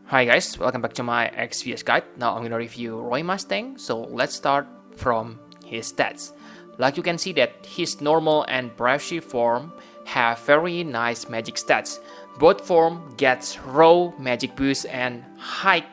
Hi guys, welcome back to my XPS guide. Now I'm gonna review Roy Mustang, so let's start from his stats. Like you can see that his normal and brave shift form have very nice magic stats. Both form gets raw magic boost and high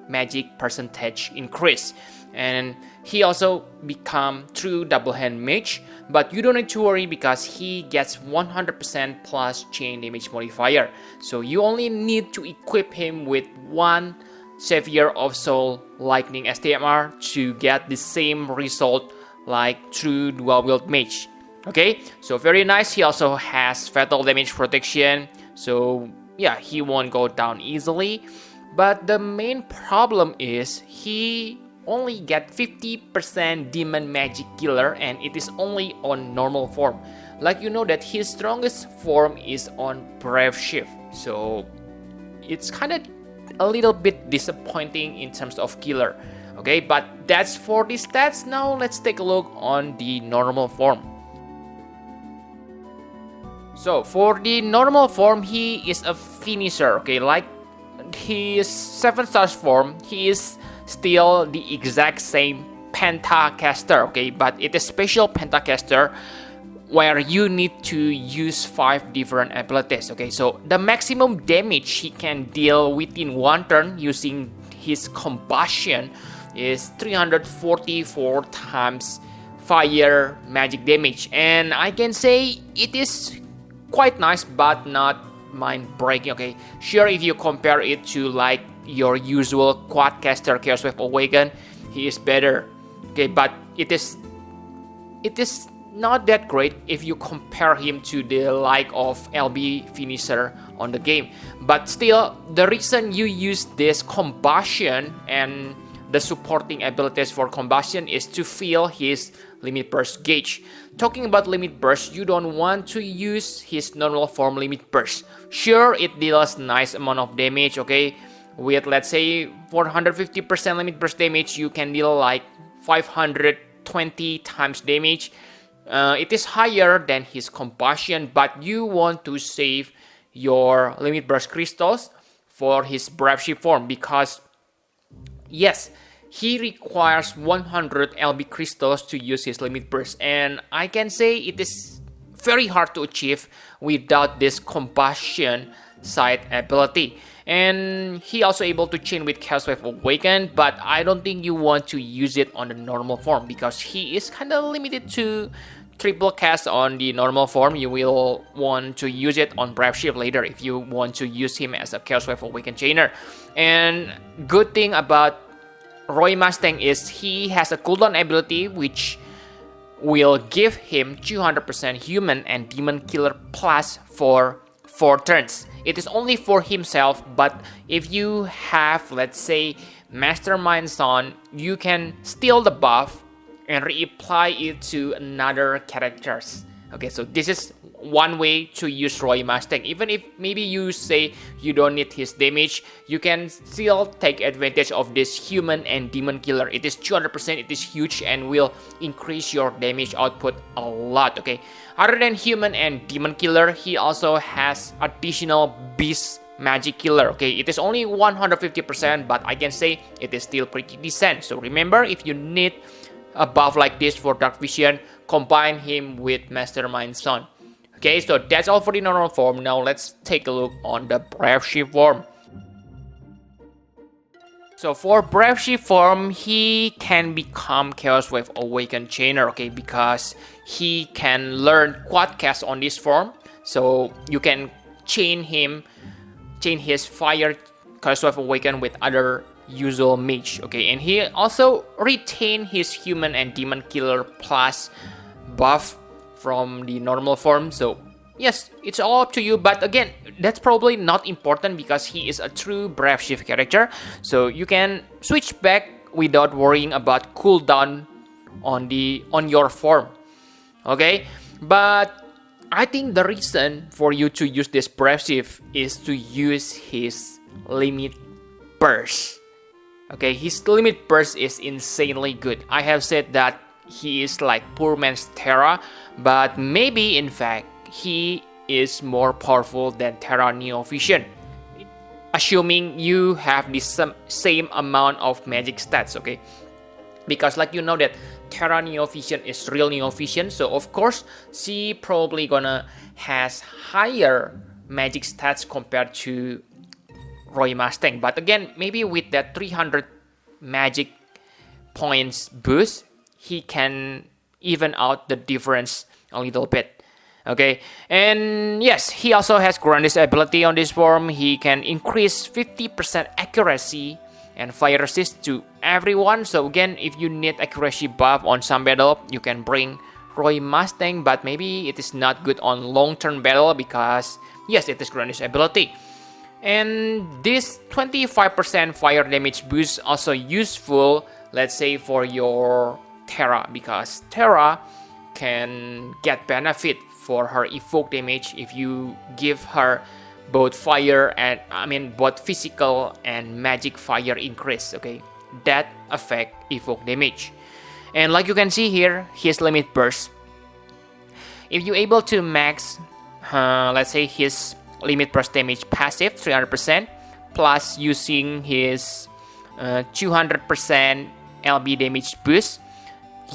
magic percentage increase. And he also become true double hand mage, but you don't need to worry because he gets 100% plus chain damage modifier. So you only need to equip him with one Savior of Soul Lightning STMR to get the same result like true dual wield mage. Okay, so very nice. He also has fatal damage protection, so yeah, he won't go down easily. But the main problem is he only get 50% demon magic killer, and it is only on normal form. Like you know that his strongest form is on brave shift, so it's kind of a little bit disappointing in terms of killer. Okay, but that's for the stats. Now let's take a look on the normal form. So for the normal form, he is a finisher. Okay, like his 7 stars form, he is still the exact same pentacaster, okay, but it is special pentacaster where you need to use 5 different abilities. Okay, so the maximum damage he can deal within one turn using his combustion is 344 times fire magic damage, and I can say it is quite nice but not mind breaking. Okay, sure, if you compare it to like your usual quadcaster Chaos Wave Awaken, he is better. Okay, but it is not that great if you compare him to the like of LB finisher on the game. But still, the reason you use this combustion and the supporting abilities for combustion is to fill his limit burst gauge. Talking about limit burst, you don't want to use his normal form limit burst. Sure, it deals nice amount of damage, okay, with let's say 450% limit burst damage, you can deal like 520 times damage. It is higher than his combustion, but you want to save your limit burst crystals for his brave shift form because yes, he requires 100 LB crystals to use his limit burst, and I can say it is very hard to achieve without this combustion side ability. And he also able to chain with Chaos Wave Awaken, but I don't think you want to use it on the normal form because he is kind of limited to triple cast on the normal form. You will want to use it on brave shift later if you want to use him as a Chaos Wave Awaken chainer. And good thing about Roy Mustang is he has a cooldown ability which will give him 200% human and demon killer plus for 4 turns. It is only for himself, but if you have, let's say, Mastermind's on, you can steal the buff and reapply it to another characters. Okay, so this is one way to use Roy Mustang. Even if maybe you say you don't need his damage, you can still take advantage of this human and demon killer. It is 200%, it is huge and will increase your damage output a lot. Okay, other than human and demon killer, he also has additional beast magic killer. Okay, it is only 150%, but I can say it is still pretty decent. So remember, if you need a buff like this for dark vision, combine him with Mastermind Sun. Okay, so that's all for the normal form. Now let's take a look on the brave shift form. So for brave shift form, he can become Chaos Wave Awaken chainer, okay, because he can learn quadcast on this form. So you can chain his fire Chaos Wave Awaken with other usual mage, okay, and he also retain his human and demon killer plus buff from the normal form. So yes, it's all up to you, but again, that's probably not important because he is a true brave shift character, so you can switch back without worrying about cooldown on your form. Okay, but I think the reason for you to use this brave shift is to use his limit burst. Okay, his limit burst is insanely good. I have said that he is like poor man's Terra, but maybe in fact he is more powerful than Terra Neo Vision. assuming you have the same amount of magic stats, okay? Because like you know that Terra Neo Vision is real Neo Vision, so of course she probably gonna has higher magic stats compared to Roy Mustang. But again, maybe with that 300 magic points boost, he can even out the difference a little bit. Okay, and yes, he also has Grandest ability on this form. He can increase 50% accuracy and fire resist to everyone. So again, if you need accuracy buff on some battle, you can bring Roy Mustang, but maybe it is not good on long-term battle because yes, it is Grandest ability. And this 25% fire damage boost also useful, let's say for your Terra, because Terra can get benefit for her evoke damage if you give her both fire and both physical and magic fire increase, okay? That affect evoke damage. And like you can see here, his limit burst. If you're able to max, let's say his limit burst damage passive 300% plus using his 200% LB damage boost,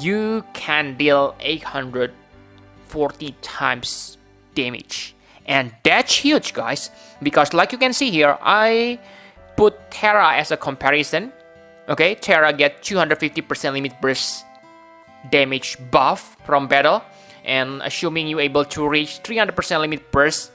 you can deal 840 times damage. And that's huge, guys, because like you can see here, I put Terra as a comparison. Okay, Terra get 250% limit burst damage buff from battle, and assuming you're able to reach 300% limit burst,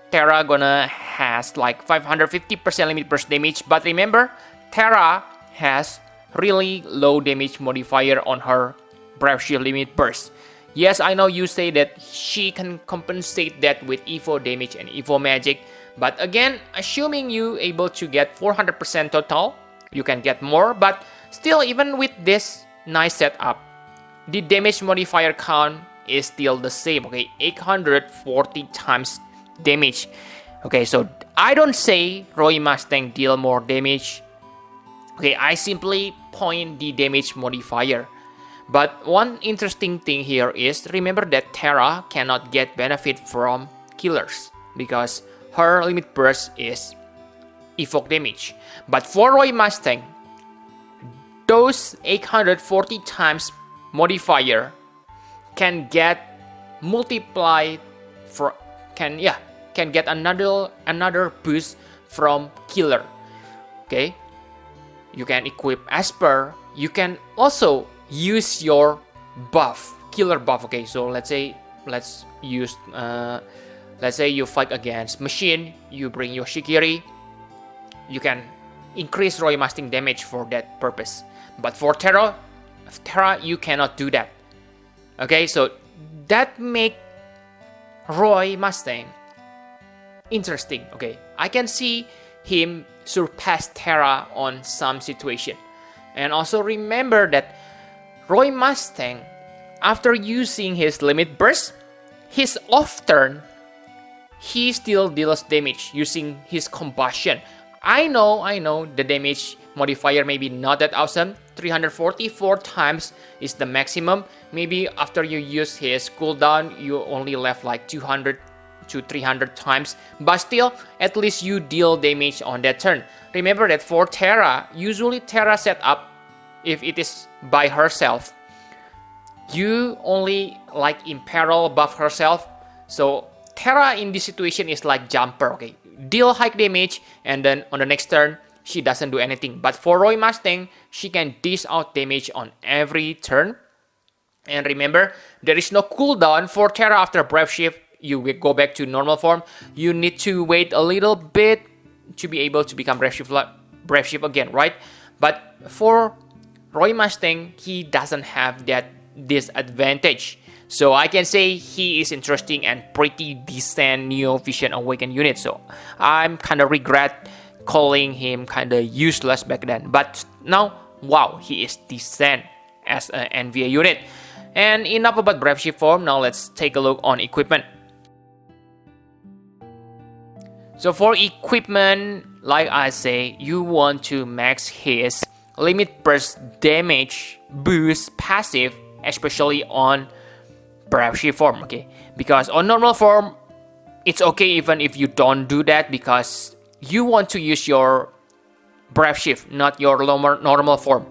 Terra gonna has like 550% limit burst damage. But remember, Terra has really low damage modifier on her Brave Shield limit burst. Yes, I know you say that she can compensate that with Evo damage and Evo magic, but again, assuming you able to get 400% total, you can get more. But still, even with this nice setup, the damage modifier count is still the same. Okay, 840 times damage. Okay, so I don't say Roy Mustang deal more damage. Okay, I simply point the damage modifier. But one interesting thing here is, remember that Terra cannot get benefit from killers because her limit burst is evoke damage. But for Roy Mustang, those 840 times modifier can get multiplied for can get another boost from killer. Okay, you can equip Esper. You can also use your buff, killer buff. Okay, so let's use let's say you fight against machine, you bring your Shikiri, you can increase Roy Mustang damage for that purpose. But for Terra you cannot do that. Okay, so that make Roy Mustang interesting. Okay, I can see him surpass Terra on some situation. And also remember that Roy Mustang, after using his limit burst, his off turn, he still deals damage using his combustion. I know the damage modifier maybe not that awesome. 344 times is the maximum. Maybe after you use his cooldown, you only left like 200 to 300 times, but still at least you deal damage on that turn. Remember that for Terra, usually Terra setup, if it is by herself, you only like imperil buff herself. So Terra in this situation is like jumper. Okay, deal high damage and then on the next turn she doesn't do anything. But for Roy Mustang, she can dish out damage on every turn. And remember, there is no cooldown for Terra after Brave Shift. You will go back to normal form. You need to wait a little bit to be able to become Brave Shift again, right? But for Roy Mustang, he doesn't have that disadvantage. So I can say he is interesting and pretty decent Neo Vision Awakened unit. So I'm kind of regret calling him kind of useless back then. But now, wow, he is decent as an NVA unit. And enough about Brave Shift form. Now let's take a look on equipment. So for equipment, like I say, you want to max his limit burst damage boost passive, especially on Brave Shift form, okay? Because on normal form, it's okay even if you don't do that, because you want to use your Brave Shift, not your normal form.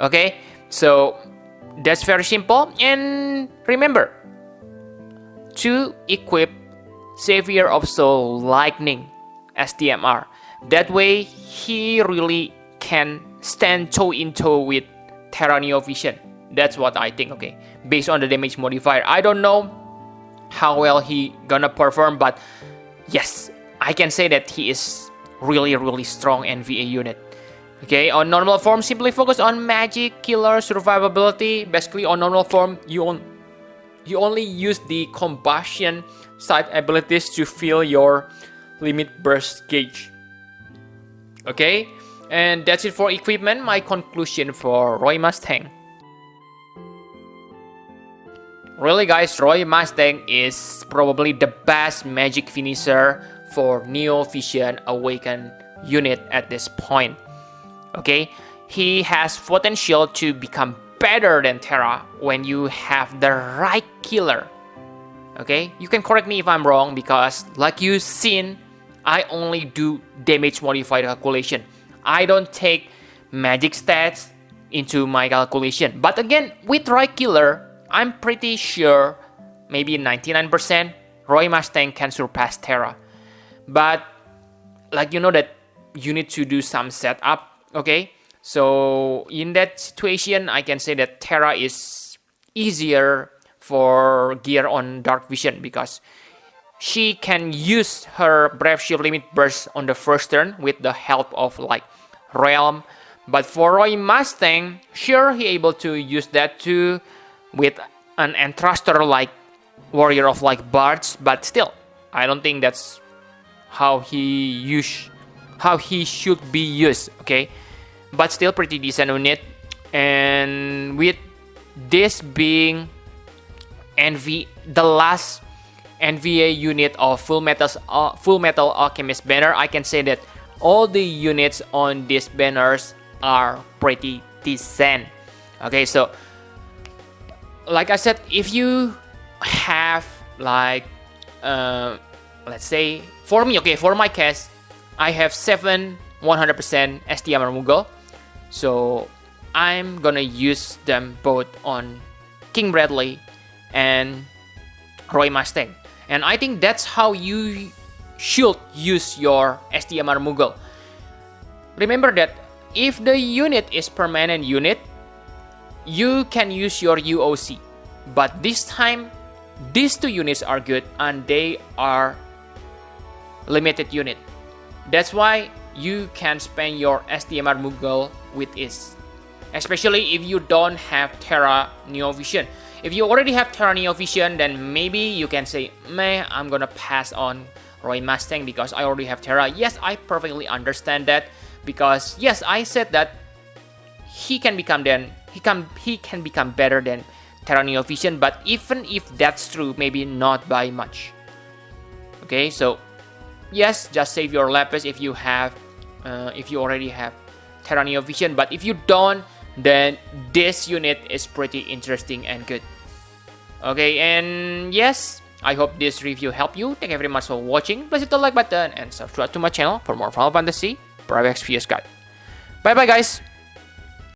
Okay, so that's very simple. And remember to equip Savior of Soul Lightning STMR. That way he really can stand toe in toe with Terra Neo Vision. That's what I think, okay, based on the damage modifier. I don't know how well he gonna perform, but yes, I can say that he is really strong NVA unit. Okay, on normal form, simply focus on magic, killer, survivability. Basically, on normal form, you only use the combustion side abilities to fill your limit burst gauge. Okay, and that's it for equipment. My conclusion for Roy Mustang. Really guys, Roy Mustang is probably the best magic finisher for Neo Vision Awakened unit at this point. Okay, he has potential to become better than Terra when you have the right killer. Okay, you can correct me if I'm wrong, because like you've seen, I only do damage modifier calculation. I don't take magic stats into my calculation. But again, with right killer, I'm pretty sure, maybe 99%, Roy Mustang can surpass Terra. But like you know that you need to do some setup. Okay, so in that situation, I can say that Terra is easier for gear on Dark Vision, because she can use her Brave Shield limit burst on the first turn with the help of like Realm. But for Roy Mustang, sure, he able to use that too with an Enthruster like Warrior of like Bards, but still, I don't think that's how he should be used. Okay, but still pretty decent unit. And with this being the last NVA unit of Full Metal Alchemist banner, I can say that all the units on these banners are pretty decent. Okay, so like I said, if you have like let's say for me, okay, for my case, I have 7 100% STMR Moogle, so I'm gonna use them both on King Bradley and Roy Mustang. And I think that's how you should use your STMR Moogle. Remember that if the unit is permanent unit, you can use your UOC. But this time, these two units are good and they are limited unit. That's why you can spend your STMR Moogle with ease. Especially if you don't have Terra Neo Vision. If you already have Terra Neo Vision, then maybe you can say, meh, I'm gonna pass on Roy Mustang because I already have Terra. Yes, I perfectly understand that, because yes, I said that he can become better than Terra Neo Vision, but even if that's true, maybe not by much. Okay, so yes, just save your lapis if you already have Terra Neo Vision, but if you don't, then this unit is pretty interesting and good. Okay, and yes, I hope this review helped you. Thank you very much for watching. Please hit the like button and subscribe to my channel for more Final Fantasy Private Experience Guide. Bye bye guys.